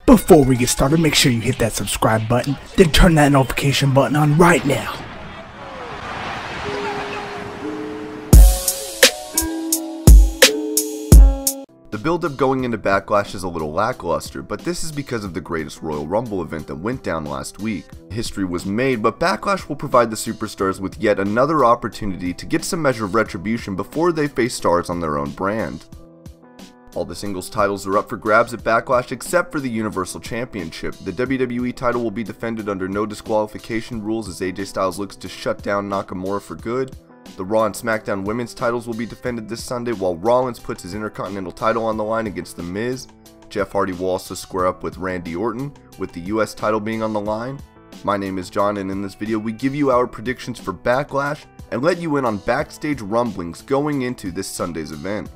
Before we get started, make sure you hit that subscribe button, then turn that notification button on right now. The build-up going into Backlash is a little lackluster, but this is because of the greatest Royal Rumble event that went down last week. History was made, but Backlash will provide the superstars with yet another opportunity to get some measure of retribution before they face stars on their own brand. All the singles titles are up for grabs at Backlash except for the Universal Championship. The WWE title will be defended under no disqualification rules as AJ Styles looks to shut down Nakamura for good. The Raw and SmackDown women's titles will be defended this Sunday, while Rollins puts his Intercontinental title on the line against The Miz. Jeff Hardy will also square up with Randy Orton, with the US title being on the line. My name is John, and in this video we give you our predictions for Backlash and let you in on backstage rumblings going into this Sunday's event.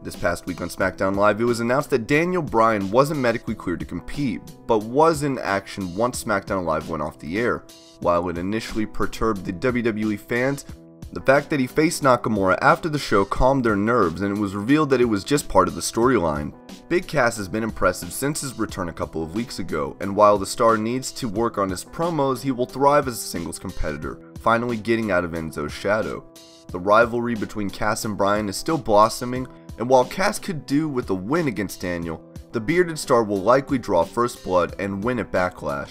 This past week on SmackDown Live, it was announced that Daniel Bryan wasn't medically cleared to compete, but was in action once SmackDown Live went off the air. While it initially perturbed the WWE fans, the fact that he faced Nakamura after the show calmed their nerves, and it was revealed that it was just part of the storyline. Big Cass has been impressive since his return a couple of weeks ago, and while the star needs to work on his promos, he will thrive as a singles competitor, finally getting out of Enzo's shadow. The rivalry between Cass and Bryan is still blossoming, and while Cass could do with a win against Daniel, the bearded star will likely draw first blood and win at Backlash.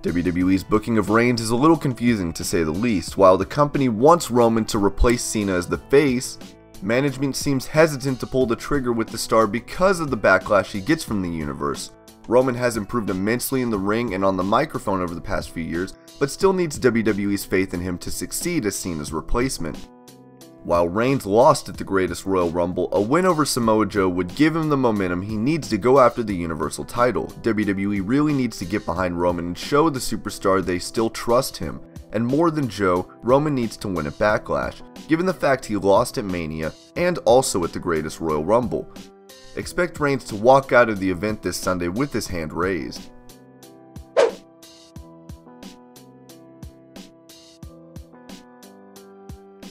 WWE's booking of Reigns is a little confusing to say the least. While the company wants Roman to replace Cena as the face, management seems hesitant to pull the trigger with the star because of the backlash he gets from the universe. Roman has improved immensely in the ring and on the microphone over the past few years, but still needs WWE's faith in him to succeed as Cena's replacement. While Reigns lost at the greatest Royal Rumble, a win over Samoa Joe would give him the momentum he needs to go after the Universal title. WWE really needs to get behind Roman and show the superstar they still trust him. And more than Joe, Roman needs to win at Backlash, given the fact he lost at Mania and also at the greatest Royal Rumble. Expect Reigns to walk out of the event this Sunday with his hand raised.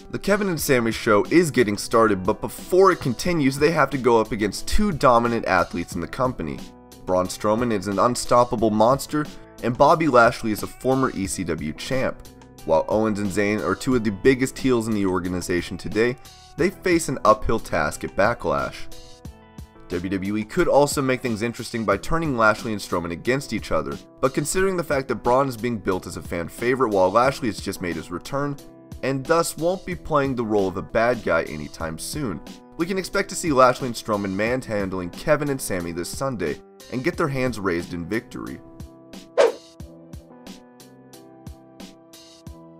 The Kevin and Sami show is getting started, but before it continues, they have to go up against two dominant athletes in the company. Braun Strowman is an unstoppable monster, and Bobby Lashley is a former ECW champ. While Owens and Zayn are two of the biggest heels in the organization today, they face an uphill task at Backlash. WWE could also make things interesting by turning Lashley and Strowman against each other, but considering the fact that Braun is being built as a fan favorite while Lashley has just made his return, and thus won't be playing the role of a bad guy anytime soon, we can expect to see Lashley and Strowman manhandling Kevin and Sami this Sunday, and get their hands raised in victory.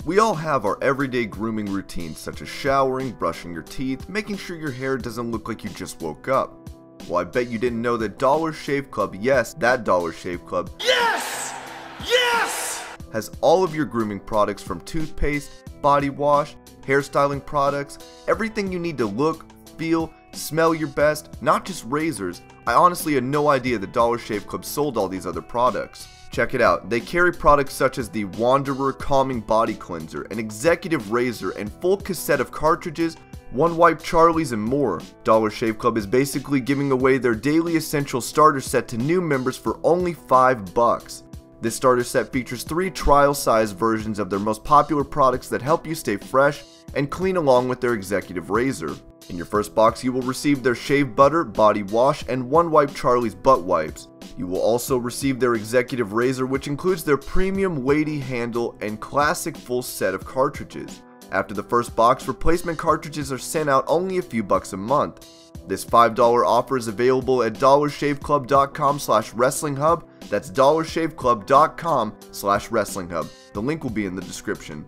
We all have our everyday grooming routines such as showering, brushing your teeth, making sure your hair doesn't look like you just woke up. Well, I bet you didn't know that Dollar Shave Club, yes, that Dollar Shave Club, yes! Yes! Has all of your grooming products from toothpaste, body wash, hairstyling products, everything you need to look, feel, smell your best, not just razors. I honestly had no idea that Dollar Shave Club sold all these other products. Check it out, they carry products such as the Wanderer Calming Body Cleanser, an executive razor, and full cassette of cartridges, One Wipe Charlies, and more. Dollar Shave Club is basically giving away their daily essential starter set to new members for only $5. This starter set features 3 trial-size versions of their most popular products that help you stay fresh and clean along with their executive razor. In your first box, you will receive their shave butter, body wash, and One Wipe Charlie's butt wipes. You will also receive their executive razor, which includes their premium weighty handle and classic full set of cartridges. After the first box, replacement cartridges are sent out only a few bucks a month. This $5 offer is available at dollarshaveclub.com/wrestlinghub. That's dollarshaveclub.com/wrestlinghub. The link will be in the description.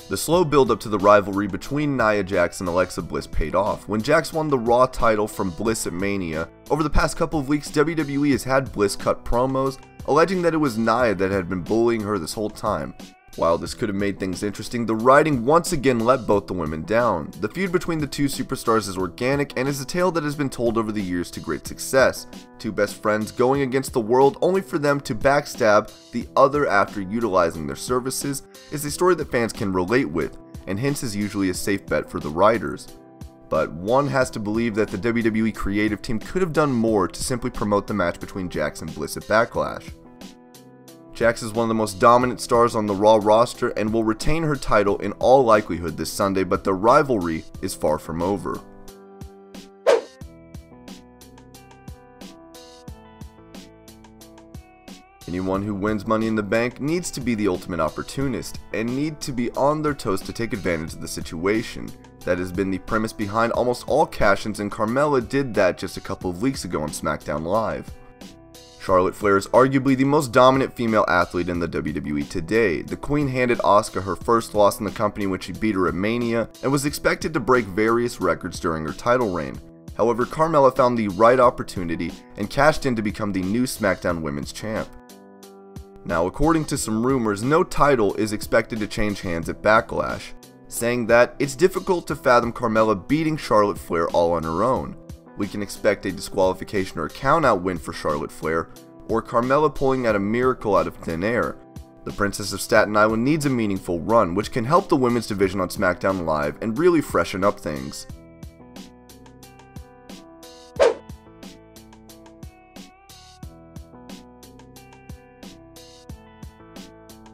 The slow build-up to the rivalry between Nia Jax and Alexa Bliss paid off. When Jax won the Raw title from Bliss at Mania, over the past couple of weeks, WWE has had Bliss cut promos, alleging that it was Nia that had been bullying her this whole time. While this could have made things interesting, the writing once again let both the women down. The feud between the two superstars is organic and is a tale that has been told over the years to great success. Two best friends going against the world only for them to backstab the other after utilizing their services is a story that fans can relate with, and hence is usually a safe bet for the writers. But one has to believe that the WWE creative team could have done more to simply promote the match between Jax and Bliss at Backlash. Jax is one of the most dominant stars on the Raw roster and will retain her title in all likelihood this Sunday, but the rivalry is far from over. Anyone who wins Money in the Bank needs to be the ultimate opportunist and need to be on their toes to take advantage of the situation. That has been the premise behind almost all cash-ins, and Carmella did that just a couple of weeks ago on SmackDown Live. Charlotte Flair is arguably the most dominant female athlete in the WWE today. The Queen handed Asuka her first loss in the company when she beat her at Mania and was expected to break various records during her title reign. However, Carmella found the right opportunity and cashed in to become the new SmackDown Women's Champ. Now, according to some rumors, no title is expected to change hands at Backlash, saying that it's difficult to fathom Carmella beating Charlotte Flair all on her own. We can expect a disqualification or a count-out win for Charlotte Flair, or Carmella pulling out a miracle out of thin air. The Princess of Staten Island needs a meaningful run, which can help the women's division on SmackDown Live and really freshen up things.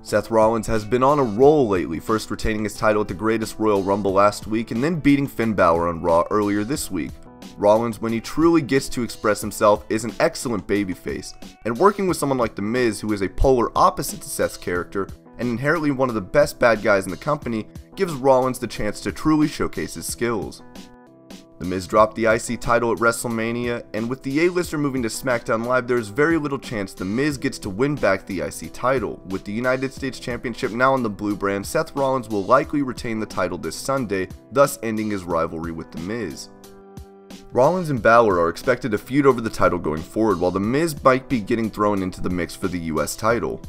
Seth Rollins has been on a roll lately, first retaining his title at the Greatest Royal Rumble last week and then beating Finn Balor on Raw earlier this week. Rollins, when he truly gets to express himself, is an excellent babyface, and working with someone like The Miz, who is a polar opposite to Seth's character and inherently one of the best bad guys in the company, gives Rollins the chance to truly showcase his skills. The Miz dropped the IC title at WrestleMania, and with the A-lister moving to SmackDown Live, there is very little chance The Miz gets to win back the IC title. With the United States Championship now on the blue brand, Seth Rollins will likely retain the title this Sunday, thus ending his rivalry with The Miz. Rollins and Balor are expected to feud over the title going forward, while The Miz might be getting thrown into the mix for the US title.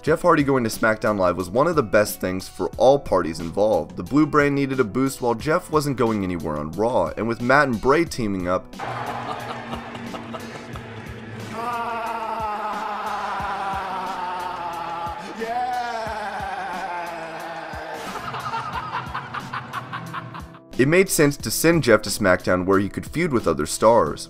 Jeff Hardy going to SmackDown Live was one of the best things for all parties involved. The blue brand needed a boost while Jeff wasn't going anywhere on Raw, and with Matt and Bray teaming up, it made sense to send Jeff to SmackDown where he could feud with other stars.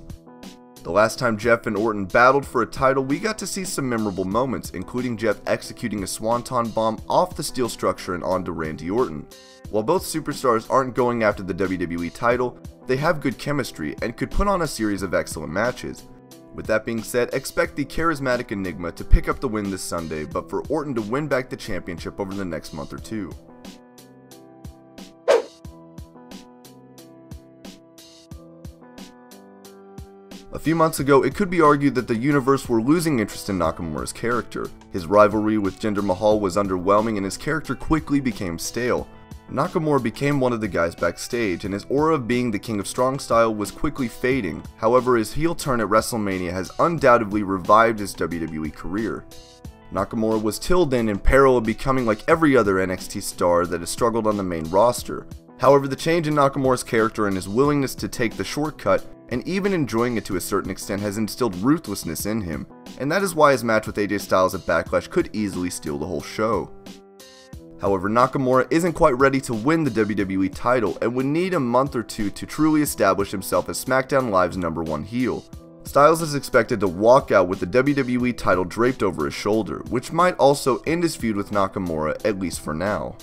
The last time Jeff and Orton battled for a title, we got to see some memorable moments, including Jeff executing a swanton bomb off the steel structure and onto Randy Orton. While both superstars aren't going after the WWE title, they have good chemistry and could put on a series of excellent matches. With that being said, expect the charismatic Enigma to pick up the win this Sunday, but for Orton to win back the championship over the next month or two. A few months ago, it could be argued that the universe were losing interest in Nakamura's character. His rivalry with Jinder Mahal was underwhelming and his character quickly became stale. Nakamura became one of the guys backstage, and his aura of being the king of strong style was quickly fading. However, his heel turn at WrestleMania has undoubtedly revived his WWE career. Nakamura was till then in peril of becoming like every other NXT star that has struggled on the main roster. However, the change in Nakamura's character and his willingness to take the shortcut, and even enjoying it to a certain extent, has instilled ruthlessness in him, and that is why his match with AJ Styles at Backlash could easily steal the whole show. However, Nakamura isn't quite ready to win the WWE title and would need a month or two to truly establish himself as SmackDown Live's #1 heel. Styles is expected to walk out with the WWE title draped over his shoulder, which might also end his feud with Nakamura, at least for now.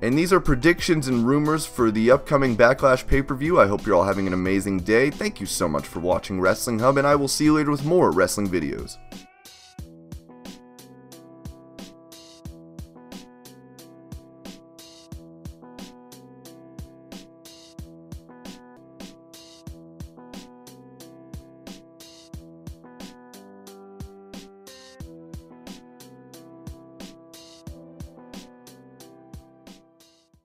And these are predictions and rumors for the upcoming Backlash pay-per-view. I hope you're all having an amazing day. Thank you so much for watching Wrestling Hub, and I will see you later with more wrestling videos.